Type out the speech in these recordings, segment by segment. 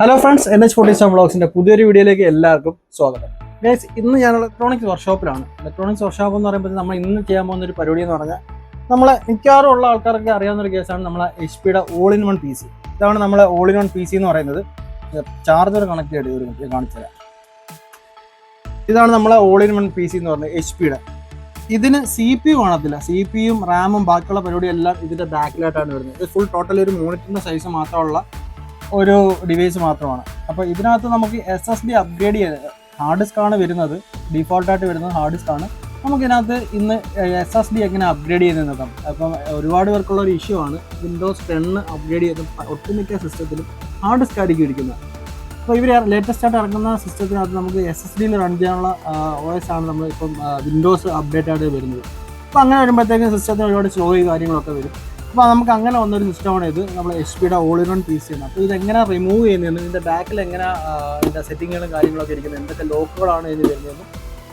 Hello friends, NH47 വ്ളോഗ്സിന്റെ പുതിയൊരു വീഡിയോയിലേക്ക് എല്ലാവർക്കും സ്വാഗതം. ഗൈസ്, ഇന്ന് ഞാൻ ഇലക്ട്രോണിക്സ് വർക്ക്ഷോപ്പിലാണ്. ഇലക്ട്രോണിക്സ് വർക്ക്ഷോപ്പ് എന്ന് പറയുമ്പോൾ നമ്മൾ ഇന്ന് ചെയ്യാൻ പോകുന്ന ഒരു പരിപാടി എന്ന് പറഞ്ഞാൽ നമ്മളെ മിക്കവാറും ഉള്ള ആൾക്കാർക്ക് അറിയാവുന്ന ഒരു കേസാണ് നമ്മളെ HP-യുടെ ഓൾ ഇൻ വൺ PC. ഇതാണ് നമ്മളെ ഓൾ ഇൻ വൺ PC എന്ന് പറയുന്നത്. ചാർജർ കണക്ട് ചെയ്ത് ഒരു കാണിച്ചു തരാം. ഇതാണ് നമ്മളെ ഓൾ ഇൻ വൺ PC എന്ന് പറയുന്നത് HP-യുടെ. ഇതിന് CPU കാണത്തില്ല. CPU യും റാമും ബാക്കിയുള്ള പരിപാടിയെല്ലാം ഇതിന്റെ ബാക്കിലായിട്ടാണ് വരുന്നത്. ഇത് ഫുൾ ടോട്ടൽ ഒരു മോണിറ്ററിന്റെ സൈസ് മാത്രമുള്ള ഒരു ഡിവൈസ് മാത്രമാണ്. അപ്പോൾ ഇതിനകത്ത് നമുക്ക് SSD അപ്ഗ്രേഡ് ചെയ്ത് ഹാർഡ് ഡിസ്ക് ആണ് വരുന്നത്. ഡീഫോൾട്ടായിട്ട് വരുന്നത് ഹാർഡ് ഡിസ്ക് ആണ്. നമുക്കിതിനകത്ത് ഇന്ന് SSD എങ്ങനെ അപ്ഗ്രേഡ് ചെയ്ത് നോക്കാം. അപ്പം ഒരുപാട് പേർക്കുള്ള ഒരു ഇഷ്യൂ ആണ്. Windows 10 അപ്ഗ്രേഡ് ചെയ്ത് ഒട്ടുമിക്ക സിസ്റ്റത്തിലും ഹാർഡ് ഡിസ്ക് ആയിരിക്കും ഇരിക്കുന്നത്. അപ്പോൾ ഇവർ ലേറ്റസ്റ്റ് ആയിട്ട് ഇറങ്ങുന്ന സിസ്റ്റത്തിനകത്ത് നമുക്ക് SSDയിൽ റൺ ചെയ്യാനുള്ള OS ആണ് നമ്മൾ ഇപ്പം വിൻഡോസ് അപ്ഡേറ്റ് ആയിട്ട് വരുന്നത്. അപ്പോൾ അങ്ങനെ വരുമ്പോഴത്തേക്കും സിസ്റ്റത്തിന് ഒരുപാട് സ്ലോ കാര്യങ്ങളൊക്കെ വരും. അപ്പോൾ നമുക്ക് അങ്ങനെ വന്നൊരു സിസ്റ്റമാണ് ഇത്. നമ്മൾ HP-യുടെ ഓൾ ഇൻ വൺ PC ആണ്. അപ്പോൾ ഇതെങ്ങനെ റിമൂവ് ചെയ്യുന്നതെന്ന്, ഇതിൻ്റെ ബാക്കിൽ എങ്ങനെ ഇതിൻ്റെ സെറ്റിങ്ങുകളും കാര്യങ്ങളൊക്കെ ഇരിക്കുന്നത്, എന്തൊക്കെ ലോക്കുകളാണ് ഇതിന് വരുന്നതെന്നും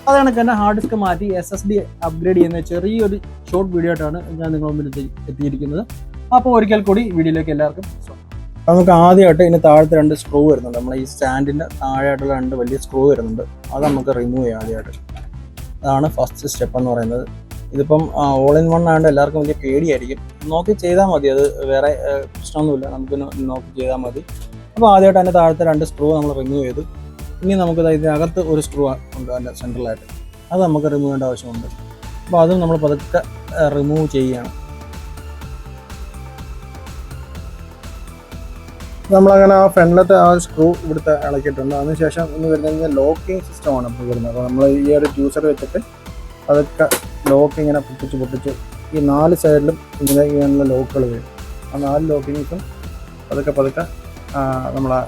അത് കണക്ക് തന്നെ ഹാർഡ് ഡിസ്ക് മാറ്റി SSD അപ്ഗ്രേഡ് ചെയ്യുന്ന ചെറിയൊരു ഷോർട്ട് വീഡിയോ ആയിട്ടാണ് ഞാൻ നിങ്ങളുടെ മുമ്പിൽ എത്തിയിരിക്കുന്നത്. അപ്പോൾ ഒരിക്കൽ കൂടി വീഡിയോയിലേക്ക് എല്ലാവർക്കും സ്വാഗതം. നമുക്ക് ആദ്യമായിട്ട് ഇതിന് താഴത്തെ 2 സ്ക്രൂ വരുന്നുണ്ട്. നമ്മൾ ഈ സ്റ്റാൻഡിൻ്റെ താഴെയായിട്ടുള്ള 2 വലിയ സ്ക്രൂ വരുന്നുണ്ട്. അത് നമുക്ക് റിമൂവ് ചെയ്യാം ആദ്യമായിട്ട്. അതാണ് ഫസ്റ്റ് സ്റ്റെപ്പ് എന്ന് പറയുന്നത്. ഇതിപ്പം ഓൾ ഇൻ വൺ ആയതുകൊണ്ട് എല്ലാവർക്കും വലിയ പേടിയായിരിക്കും. നോക്കി ചെയ്താൽ മതി, അത് വേറെ പ്രശ്നമൊന്നുമില്ല, നമുക്ക് നോക്കി ചെയ്താൽ മതി. അപ്പോൾ ആദ്യമായിട്ട് അതിൻ്റെ താഴത്തെ 2 സ്ക്രൂ നമ്മൾ റിമൂവ് ചെയ്തു. ഇനി നമുക്ക് ഇതിനകത്ത് ഒരു സ്ക്രൂ ഉണ്ട് അതിൻ്റെ സെൻട്രലായിട്ട്, അത് നമുക്ക് റിമൂവ് ചെയ്യേണ്ട ആവശ്യമുണ്ട്. അപ്പോൾ അതും നമ്മൾ പതുക്കെ റിമൂവ് ചെയ്യുകയാണ്. നമ്മളങ്ങനെ ആ ഫ്രണ്ടിലത്തെ ആ സ്ക്രൂ ഇവിടുത്തെ ഇളക്കിയിട്ടുണ്ട്. അതിനുശേഷം ഇന്ന് വരുന്നത് ലോക്കിംഗ് സിസ്റ്റമാണ് ഇപ്പോൾ വരുന്നത്. അപ്പോൾ നമ്മൾ ഈ ഒരു ട്യൂസർ വെച്ചിട്ട് അതൊക്കെ ലോക്ക് ഇങ്ങനെ പൊട്ടിച്ച് ഈ 4 സൈഡിലും ഇങ്ങനെയുള്ള ലോക്കുകൾ വരും. ആ 4 ലോക്കിങ്സും പതുക്കെ നമ്മളെ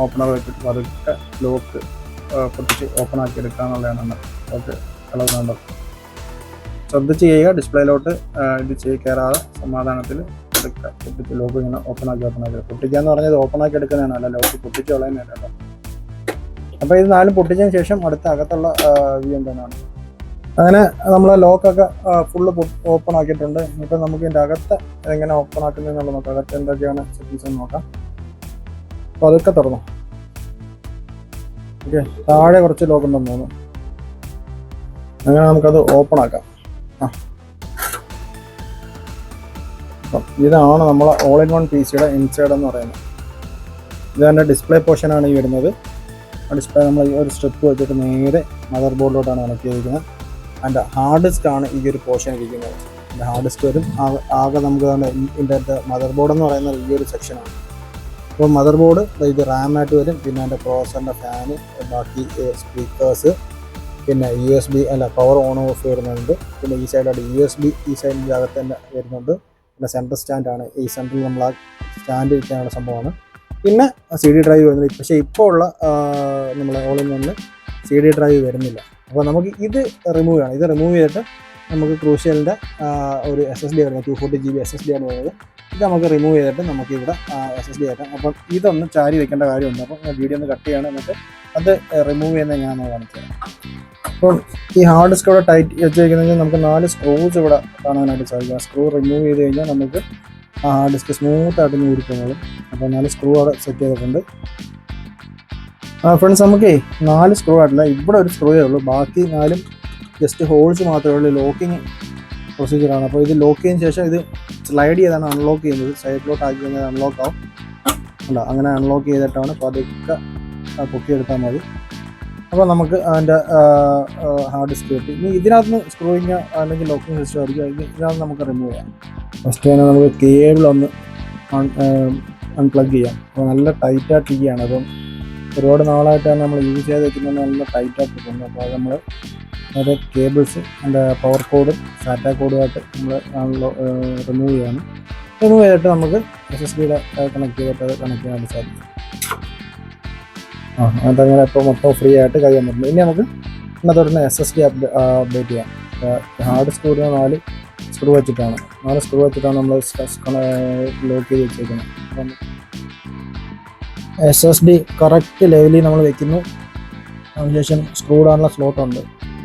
ഓപ്പണർ വെച്ചിട്ട് പതുക്കെ ലോക്ക് പൊട്ടിച്ച് ഓപ്പൺ ആക്കി എടുക്കുക എന്നുള്ളതാണ് നമ്മൾ ലോക്ക് ഇളകുന്നുണ്ട്. ശ്രദ്ധിച്ച് ചെയ്യുക, ഡിസ്പ്ലേയിലോട്ട് ഇത് കയറാതെ സമാധാനത്തിൽ പതുക്കെ പൊട്ടിച്ച് ലോക്ക് ഇങ്ങനെ ഓപ്പൺ ആക്കി പൊട്ടിക്കുക എന്ന് പറഞ്ഞത് ഓപ്പൺ ആക്കി എടുക്കുന്നതാണ്, അല്ല ലോക്ക് പൊട്ടിച്ച് കളയുന്നതല്ല. അപ്പോൾ ഇത് 4 പൊട്ടിച്ചതിന് ശേഷം അടുത്ത അകത്തുള്ള വ്യൂ എന്താണ്. അങ്ങനെ നമ്മൾ ലോക്കൊക്കെ ഫുള്ള് ഓപ്പൺ ആക്കിയിട്ടുണ്ട്. ഇപ്പം നമുക്ക് ഇതിൻ്റെ അകത്ത് എങ്ങനെ ഓപ്പൺ ആക്കുന്നതെന്നുള്ള നോക്കാം. അകത്ത് എന്തൊക്കെയാണ് സെറ്റിങ്സ് എന്ന് നോക്കാം. അപ്പോൾ അതൊക്കെ തുറന്നു. ഓക്കെ, താഴെ കുറച്ച് ലോക്ക് ഉണ്ടെന്ന് തോന്നുന്നു. അങ്ങനെ നമുക്കത് ഓപ്പൺ ആക്കാം. അപ്പം ഇതാണ് നമ്മളെ ഓൾ ഇൻ വൺ PC-യുടെ ഇൻസൈഡ് എന്ന് പറയുന്നത്. ഇതിൻ്റെ ഡിസ്പ്ലേ പോർഷനാണ് ഈ വരുന്നത്. ആ ഡിസ്പ്ലേ നമ്മൾ ഈ ഒരു സ്ട്രിപ്പ് വെച്ചിട്ട് നേരെ മദർ ബോർഡിലോട്ടാണ് കണക്ട് ചെയ്തിരിക്കുന്നത്. അതിൻ്റെ ഹാർഡ് ഡിസ്ക് ആണ് ഈ ഒരു പോർഷൻ ഇരിക്കുന്നത്. അതിൻ്റെ ഹാർഡ് ഡിസ്ക് വരും. ആകെ നമുക്ക് ഇതിൻ്റെ മദർ ബോർഡ് എന്ന് പറയുന്നത് ഈ ഒരു സെക്ഷനാണ്. അപ്പോൾ മദർ ബോർഡ് ഇത് റാമായിട്ട് വരും. പിന്നെ അതിൻ്റെ പ്രോസറിൻ്റെ ഫാന്, ബാക്കി സ്പീക്കേഴ്സ്, പിന്നെ USB പവർ ഓൺ ഓഫ് വരുന്നുണ്ട്. പിന്നെ ഈ സൈഡായിട്ട് USB ഈ സൈഡിൻ്റെ അകത്ത് തന്നെ വരുന്നുണ്ട്. പിന്നെ സെൻട്രൽ സ്റ്റാൻഡാണ്. ഈ സെൻട്രൽ നമ്മൾ ആ സ്റ്റാൻഡ് വയ്ക്കാനുള്ള സംഭവമാണ്. പിന്നെ CD ഡ്രൈവ് വരുന്നത്. പക്ഷേ ഇപ്പോൾ ഉള്ള നമ്മളെ ഓൾ ഇൻ വണ്ണിൽ CD ഡ്രൈവ് വരുന്നില്ല. അപ്പോൾ നമുക്ക് ഇത് റിമൂവ് ചെയ്യണം. ഇത് റിമൂവ് ചെയ്തിട്ട് നമുക്ക് ക്രൂഷ്യലിൻ്റെ ഒരു SSD വരുന്നത് 240 GB SSD ആണ് വരുന്നത്. ഇത് നമുക്ക് റിമൂവ് ചെയ്തിട്ട് നമുക്ക് ഇവിടെ SSD ആക്കാം. അപ്പം ഇതൊന്ന് ചാരി വെക്കേണ്ട കാര്യമുണ്ട്. അപ്പം ഞാൻ വീഡിയോ ഒന്ന് കട്ട് ചെയ്യണം, എന്നിട്ട് അത് റിമൂവ് ചെയ്യുന്നത് ഞാൻ കാണിച്ചു തരാം. അപ്പം ഈ ഹാർഡ് ഡിസ്ക് ഇവിടെ ടൈറ്റ് വെച്ച് വയ്ക്കുന്നതെങ്കിൽ നമുക്ക് 4 സ്ക്രൂസ് ഇവിടെ കാണാനായിട്ട് സാധിക്കും. സ്ക്രൂ റിമൂവ് ചെയ്ത് കഴിഞ്ഞാൽ നമുക്ക് ആ ഹാർഡ് ഡിസ്ക് സ്മൂത്തായിട്ട് ഊരിപ്പോകും. അപ്പോൾ 4 സ്ക്രൂ അവിടെ സെറ്റ് ചെയ്തിട്ടുണ്ട്. ഫ്രണ്ട്സ്, നമുക്കേ 4 സ്ക്രൂ ആയിട്ടില്ല, ഇവിടെ ഒരു സ്ക്രൂയേ ഉള്ളൂ. ബാക്കി 4 ജസ്റ്റ് ഹോൾസ് മാത്രമേ ഉള്ളൂ. ലോക്കിങ് പ്രൊസീജിയറാണ്. അപ്പോൾ ഇത് ലോക്ക് ചെയ്തതിന് ശേഷം ഇത് സ്ലൈഡ് ചെയ്താണ് അൺലോക്ക് ചെയ്യുന്നത്. സൈഡിലോട്ട് ആക്കി കഴിഞ്ഞാൽ അൺലോക്ക് ആവും. അല്ല, അങ്ങനെ അൺലോക്ക് ചെയ്തിട്ടാണ്. അപ്പോൾ അതൊക്കെ പൊക്കിയെടുത്താൽ മതി. അപ്പോൾ നമുക്ക് അതിൻ്റെ ഹാർഡ് ഡിസ്ക് കിട്ടി. ഇനി ഇതിനകത്ത് നിന്ന് സ്ക്രൂയിങ് അല്ലെങ്കിൽ ലോക്കിംഗ് സിസ്റ്റം ആയിരിക്കും. ഇതിനകത്ത് നമുക്ക് റിമൂവ് ചെയ്യാം. ഫസ്റ്റ് തന്നെ നമുക്ക് കേബിൾ ഒന്ന് അൺപ്ലഗ് ചെയ്യാം. അപ്പോൾ നല്ല ടൈറ്റായിട്ടിരിക്കുകയാണ്. അപ്പം ഒരുപാട് നാളായിട്ടാണ് നമ്മൾ യൂസ് ചെയ്ത് വെക്കുന്നത്, നല്ല ടൈറ്റായിട്ട് പോകുന്നത്. അപ്പോൾ അത് നമ്മൾ അതിൻ്റെ കേബിൾസ്, അതിൻ്റെ പവർ കോഡും സാറ്റാ കോഡുമായിട്ട് നമ്മൾ റിമൂവ് ചെയ്യണം. റിമൂവ് ചെയ്തിട്ട് നമുക്ക് SSD-യുടെ കണക്ട് ചെയ്തിട്ട് അത് കണക്ട് ചെയ്യാനായിട്ട് സാധിക്കും. അതങ്ങനെ ഇപ്പോൾ മൊത്തം ഫ്രീ ആയിട്ട് കഴിയാൻ പറ്റും. ഇനി നമുക്ക് തുടർന്ന് SSD അപ്ഡേറ്റ് ചെയ്യാം. ഹാർഡ് ഡിസ്ക് 4 സ്ക്രൂ വെച്ചിട്ടാണ് 4 സ്ക്രൂ വെച്ചിട്ടാണ് നമ്മൾ ലോക്ക് ചെയ്ത് വെച്ചേക്കുന്നത്. അപ്പം SSD കറക്റ്റ് ലെവലിൽ നമ്മൾ വെക്കുന്നു. അതിനുശേഷം സ്ക്രൂ ഇടാനുള്ള സ്ലോട്ടുണ്ട്.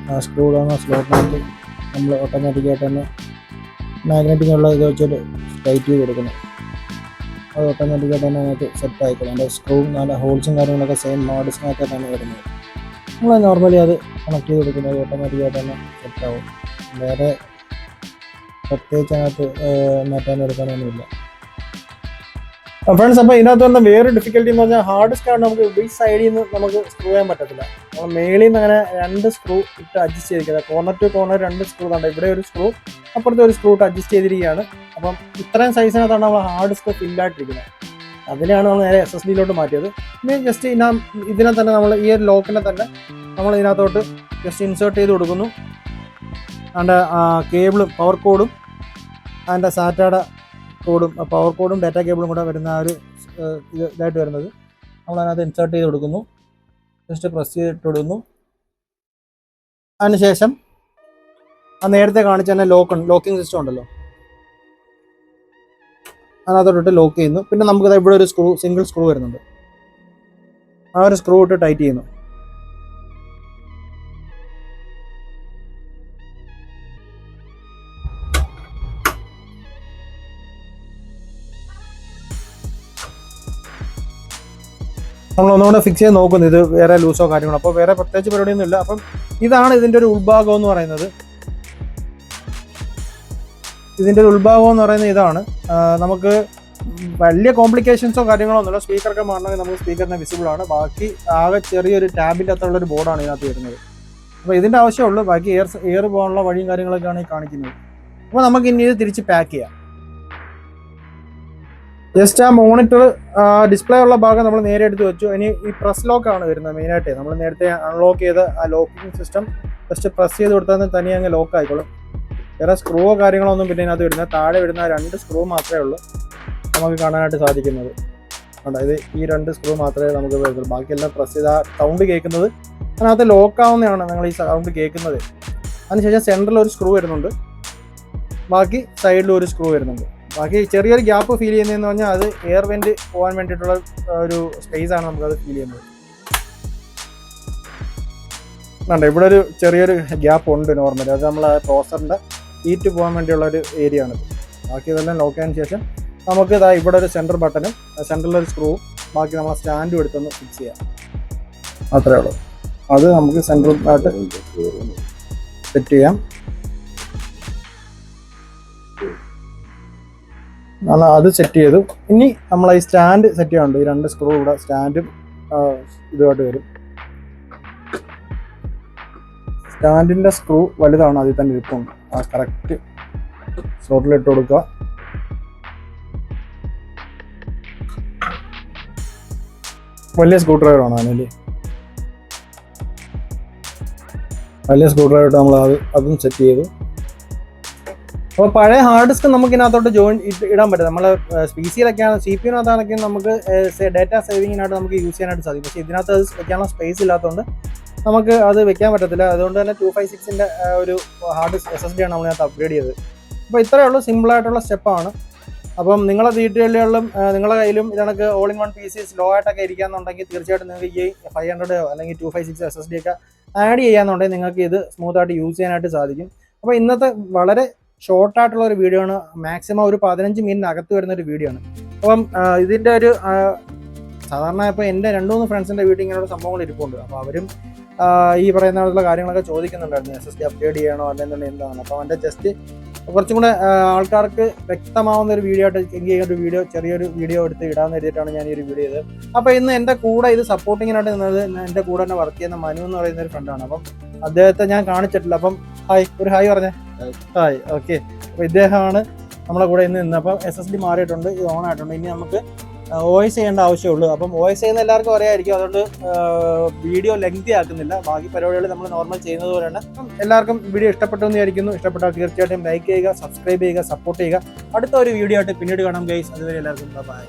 ആ സ്ക്രൂ ഇടാനുള്ള സ്ലോട്ടിനകത്ത് നമ്മൾ ഓട്ടോമാറ്റിക്കായിട്ട് തന്നെ മാഗ്നറ്റിക് ഉള്ള ഇത് വെച്ചിട്ട് ടൈറ്റ് ചെയ്ത് കൊടുക്കുന്നു. അത് ഓട്ടോമാറ്റിക്കായിട്ട് തന്നെ നമുക്ക് സെറ്റ് ആയിക്കോളും. അതിൻ്റെ സ്ക്രൂവും നല്ല ഹോൾസും കാര്യങ്ങളൊക്കെ സെയിം ഹാർഡ് ഡിസ്കിനൊക്കെ തന്നെ വരുന്നത്. നമ്മൾ നോർമലി അത് കണക്ട് ചെയ്ത് കൊടുക്കുന്നത് ഓട്ടോമാറ്റിക്കായിട്ട് തന്നെ സെറ്റാവും. വേറെ പ്രത്യേകിച്ച് അതിനകത്ത് മാറ്റാനെടുക്കാനൊന്നുമില്ല. ഫ്രണ്ട്സ്, അപ്പോൾ ഇതിനകത്ത് വന്ന വേറെ ഡിഫിക്കൽട്ടി എന്ന് പറഞ്ഞാൽ ഹാർഡ് ഡിസ്കാണ് നമുക്ക് ഈ സൈഡിൽ നിന്ന് നമുക്ക് സ്ക്രൂ ചെയ്യാൻ പറ്റത്തില്ല. നമ്മൾ മേളിൽ നിന്ന് അങ്ങനെ 2 സ്ക്രൂ ഇട്ട് അഡ്ജസ്റ്റ് ചെയ്തിരിക്കുന്നത്. കോർണർ ടു കോർണർ 2 സ്ക്രൂ ഉണ്ട്. ഇവിടെ ഒരു സ്ക്രൂ, അപ്പുറത്തെ ഒരു സ്ക്രൂ ഇട്ട് അഡ്ജസ്റ്റ് ചെയ്തിരിക്കുകയാണ്. അപ്പം ഇത്രയും സൈസിനകത്താണ് നമ്മൾ ഹാർഡ് ഡിസ്ക് ഫില്ലായിട്ടിരിക്കുന്നത്. അതിനാണ് നമ്മൾ നേരെ SSD മാറ്റിയത്. ഇനി ജസ്റ്റ് ഇതിനെ തന്നെ നമ്മൾ ഈ ഒരു ലോക്കിനെ തന്നെ നമ്മൾ ഇതിനകത്തോട്ട് ജസ്റ്റ് ഇൻസേർട്ട് ചെയ്ത് കൊടുക്കുന്നു. അതിൻ്റെ കേബിളും പവർ കോഡും അതിൻ്റെ സാറ്റയുടെ കോഡും പവർ കോഡും ഡാറ്റ കേബിളും കൂടെ വരുന്ന ആ ഒരു ഇതായിട്ട് വരുന്നത് നമ്മളതിനകത്ത് ഇൻസേർട്ട് ചെയ്ത് കൊടുക്കുന്നു. ജസ്റ്റ് പ്രസ് ചെയ്തിട്ട് കൊടുക്കുന്നു. അതിനുശേഷം ആ നേരത്തെ കാണിച്ച തന്നെ ലോക്കിംഗ് സിസ്റ്റം ഉണ്ടല്ലോ, അതിനകത്തോട്ട് ലോക്ക് ചെയ്യുന്നു. പിന്നെ നമുക്കത് ഇവിടെ ഒരു സിംഗിൾ സ്ക്രൂ വരുന്നുണ്ട്. ആ ഒരു സ്ക്രൂ ഇട്ട് ടൈറ്റ് ചെയ്യുന്നു. നമ്മൾ ഒന്നുകൂടെ ഫിക്സ് ചെയ്ത് നോക്കുന്നു ഇത് വേറെ ലൂസോ കാര്യങ്ങളോ. അപ്പോൾ വേറെ പ്രത്യേകിച്ച് പരിപാടിയൊന്നും ഇല്ല. അപ്പം ഇതാണ് ഇതിൻ്റെ ഒരു ഉൾഭാഗം എന്ന് പറയുന്നത്. ഇതിൻ്റെ ഒരു ഉൾഭാഗം എന്ന് പറയുന്നത് ഇതാണ്. നമുക്ക് വലിയ കോംപ്ലിക്കേഷൻസോ കാര്യങ്ങളോ ഒന്നുമില്ല. സ്പീക്കറൊക്കെ മാറണമെങ്കിൽ നമുക്ക് സ്പീക്കറിന് വിസിബിൾ ആണ്. ബാക്കി ആകെ ചെറിയൊരു ടാബിൻ്റെ അകത്തുള്ളൊരു ബോർഡാണ് ഇതിനകത്ത് വരുന്നത്. അപ്പോൾ ഇതിൻ്റെ ആവശ്യമുള്ളൂ. ബാക്കി എയർ പോകാനുള്ള വഴിയും കാര്യങ്ങളൊക്കെയാണ് ഈ കാണിക്കുന്നത്. അപ്പോൾ നമുക്ക് ഇനി ഇത് തിരിച്ച് പാക്ക് ചെയ്യാം. ജസ്റ്റ് ആ മോണിറ്റർ ഡിസ്പ്ലേ ഉള്ള ഭാഗം നമ്മൾ നേരെ എടുത്ത് വെച്ചു. ഇനി ഈ പ്രസ് ലോക്കാണ് വരുന്നത് മെയിനായിട്ട്. നമ്മൾ നേരത്തെ അൺലോക്ക് ചെയ്ത് ആ ലോക്കിംഗ് സിസ്റ്റം ജസ്റ്റ് പ്രസ് ചെയ്ത് കൊടുത്താൽ തനിയെ അങ്ങ് ലോക്ക് ആയിക്കോളും. വേറെ സ്ക്രൂവോ കാര്യങ്ങളോ ഒന്നും പിന്നെ ഇതിനകത്ത് വരുന്നത്. താഴെ വരുന്ന 2 സ്ക്രൂ മാത്രമേ ഉള്ളൂ നമുക്ക് കാണാനായിട്ട് സാധിക്കുന്നത്. അതായത് ഈ 2 സ്ക്രൂ മാത്രമേ നമുക്ക് വരുന്നുള്ളൂ. ബാക്കിയെല്ലാം പ്രസ് ചെയ്ത് ആ സൗണ്ട് കേൾക്കുന്നത് അതിനകത്ത് ലോക്കാവുന്നതാണ് നിങ്ങൾ ഈ സൗണ്ട് കേൾക്കുന്നത്. അതിനുശേഷം സെൻറ്ററിൽ ഒരു സ്ക്രൂ വരുന്നുണ്ട്. ബാക്കി സൈഡിലും ഒരു സ്ക്രൂ വരുന്നുണ്ട്. ബാക്കി ചെറിയൊരു ഗ്യാപ്പ് ഫീൽ ചെയ്യുന്നതെന്ന് പറഞ്ഞാൽ അത് എയർ വെൻറ്റ് പോകാൻ വേണ്ടിയിട്ടുള്ള ഒരു സ്പേസ് ആണ് നമുക്കത് ഫീൽ ചെയ്യുന്നത്. വേണ്ട, ഇവിടെ ഒരു ചെറിയൊരു ഗ്യാപ്പ് ഉണ്ട് നോർമലി. അത് നമ്മൾ പ്രോസറിൻ്റെ ഹീറ്റ് പോകാൻ വേണ്ടിയുള്ള ഒരു ഏരിയ ആണ്. ബാക്കി ഇതെല്ലാം ലോക്ക് ആയതിനു ശേഷം നമുക്ക് ഇതാ ഇവിടെ ഒരു സെൻറ്റർ ബട്ടനും സെൻറ്ററിലൊരു സ്ക്രൂവും ബാക്കി നമ്മൾ സ്റ്റാൻഡും എടുത്തൊന്ന് ഫിക്സ് ചെയ്യാം. അത്രേ ഉള്ളൂ. അത് നമുക്ക് സെൻട്രലായിട്ട് സെറ്റ് ചെയ്യാം. അത് സെറ്റ് ചെയ്തു. ഇനി നമ്മൾ ഈ സ്റ്റാൻഡ് സെറ്റ് ചെയ്യാനുണ്ട്. ഈ 2 സ്ക്രൂ ഇവിടെ സ്റ്റാൻഡും ഇതുമായിട്ട് വരും. സ്റ്റാൻഡിൻ്റെ സ്ക്രൂ വലുതാണ്, അതിൽ തന്നെ ഇരിപ്പുണ്ട്. ആ കറക്റ്റ് സ്ലോട്ടിലിട്ട് കൊടുക്കുക. വലിയ സ്ക്രൂ ഡ്രൈവറാണ് അതിൽ. വലിയ സ്ക്രൂ ഡ്രൈവറായിട്ട് നമ്മൾ അതും സെറ്റ് ചെയ്തു. അപ്പോൾ പഴയ ഹാർഡ് ഡിസ്ക് നമുക്ക് ഇതിനകത്തോട്ട് ഇടാൻ പറ്റും. നമ്മൾ PC-യിലൊക്കെയാണ്, CPU-നകത്താണെങ്കിൽ നമുക്ക് ഡാറ്റ സേവിങ്ങിനായിട്ട് നമുക്ക് യൂസ് ചെയ്യാനായിട്ട് സാധിക്കും. പക്ഷേ ഇതിനകത്ത് അത് വെക്കാനുള്ള സ്പേസ് ഇല്ലാത്തതുകൊണ്ട് നമുക്ക് അത് വെക്കാൻ പറ്റത്തില്ല. അതുകൊണ്ട് തന്നെ 256-ൻ്റെ ഒരു ഹാർഡ് SSD ആണ് നമ്മളിനകത്ത് അപ്ഗ്രേഡ് ചെയ്തത്. അപ്പോൾ ഇത്രയേ ഉള്ളൂ, സിമ്പിളായിട്ടുള്ള സ്റ്റെപ്പാണ്. അപ്പം നിങ്ങളുടെ വീട്ടുകളിലും നിങ്ങളുടെ കയ്യിലും ഇതണക്ക് all in one PC slow ആയിട്ടൊക്കെ ഇരിക്കുകയെന്നുണ്ടെങ്കിൽ തീർച്ചയായിട്ടും നിങ്ങൾക്ക് ഈ 500 അല്ലെങ്കിൽ 256 SSD ഒക്കെ ആഡ് ചെയ്യാന്നുണ്ടെങ്കിൽ നിങ്ങൾക്ക് ഇത് സ്മൂത്തായിട്ട് യൂസ് ചെയ്യാനായിട്ട് സാധിക്കും. അപ്പോൾ ഇന്നത്തെ വളരെ ഷോർട്ടായിട്ടുള്ള ഒരു വീഡിയോ ആണ്. മാക്സിമം ഒരു 15 മിനിറ്റിനകത്ത് വരുന്നൊരു വീഡിയോ ആണ്. അപ്പം ഇതിൻ്റെ ഒരു സാധാരണ ഇപ്പോൾ എൻ്റെ 2-3 ഫ്രണ്ട്സിൻ്റെ വീട്ടിൽ ഇങ്ങനെയുള്ള സംഭവങ്ങൾ ഇരിപ്പുണ്ട്. അപ്പോൾ അവരും ഈ പറയുന്ന കാര്യങ്ങളൊക്കെ ചോദിക്കുന്നുണ്ടായിരുന്നു, SSD അപ്ഗ്രേഡ് ചെയ്യണോ അല്ലെങ്കിൽ എന്താണ്. അപ്പോൾ അവൻ്റെ ജസ്റ്റ് കുറച്ചും കൂടെ ആൾക്കാർക്ക് വ്യക്തമാവുന്ന ഒരു വീഡിയോ ആയിട്ട് ഒരു ചെറിയൊരു വീഡിയോ എടുത്ത് ഇടാമെന്ന് കരുതിയിട്ടാണ് ഞാൻ ഈ ഒരു വീഡിയോ ചെയ്തത്. അപ്പോൾ ഇന്ന് എൻ്റെ കൂടെ ഇത് സപ്പോർട്ടിങ്ങിനായിട്ട് നിന്നത് എൻ്റെ കൂടെ തന്നെ വർക്ക് ചെയ്യുന്ന മനു എന്ന് പറയുന്ന ഒരു ഫ്രണ്ടാണ്. അപ്പം അദ്ദേഹത്തെ ഞാൻ കാണിച്ചിട്ടില്ല. അപ്പം ഒരു ഹായ് പറഞ്ഞേ. ഹായ്. ഓക്കെ. അപ്പോൾ ഇദ്ദേഹമാണ് നമ്മളെ കൂടെ ഇന്ന് നിന്ന്. അപ്പം SSD മാറിയിട്ടുണ്ട്, ഇത് ഓൺ ആയിട്ടുണ്ട്. ഇനി നമുക്ക് OS ചെയ്യേണ്ട ആവശ്യമുള്ളൂ. അപ്പം OS ചെയ്യുന്ന എല്ലാവർക്കും അറിയാമായിരിക്കും, അതുകൊണ്ട് വീഡിയോ ലെങ്തി ആക്കുന്നില്ല. ബാക്കി പരിപാടികൾ നമ്മൾ നോർമൽ ചെയ്യുന്നത് പോലെയാണ്. എല്ലാവർക്കും വീഡിയോ ഇഷ്ടപ്പെട്ടു എന്ന് വിചാരിക്കുന്നു. ഇഷ്ടപ്പെട്ടാൽ തീർച്ചയായിട്ടും ലൈക്ക് ചെയ്യുക, സബ്സ്ക്രൈബ് ചെയ്യുക, സപ്പോർട്ട് ചെയ്യുക. അടുത്ത ഒരു വീഡിയോ ആയിട്ട് പിന്നീട് കാണാം ഗൈസ്. അതുവരെ എല്ലാവർക്കും ബൈ.